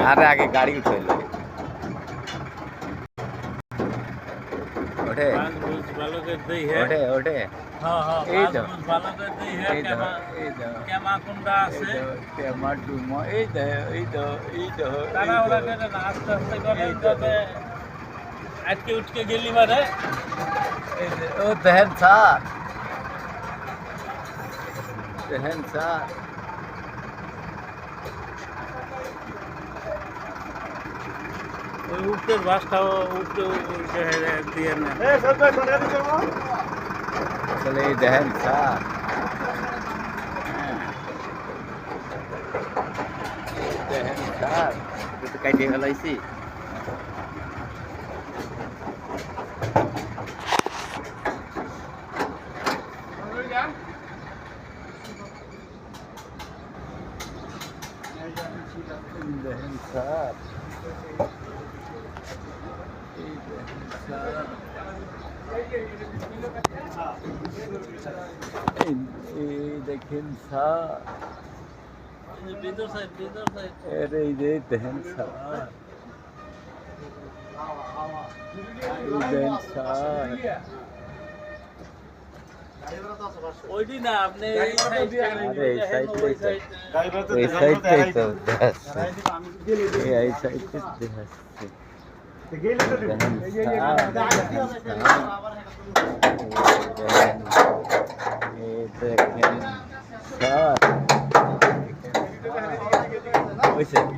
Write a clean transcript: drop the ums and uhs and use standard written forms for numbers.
আরে আগে গাড়ি উঠে ওঠে ওঠে ওঠে এই তো এই তো এই তো কেমা ডুমো এই তো এই তো এই তো আজকে উঠকে গেলি মানে ও দেহেন স্যার দেহেন স্যার ওই উঠতের বাসটাও উঠতে দিয়ে না আসলে এই দেহেন স্যার দেহেন স্যার তো কাটিয়ে ফেলাইছি দেহেন স্যার দেখেন স্যার আরে এই যে দেখেন স্যার দেখেন স্যার ওইটি না আপনি আরে এই সাইডটাই তো এই সাইডটাই দেখাচ্ছে দেখেন স্যার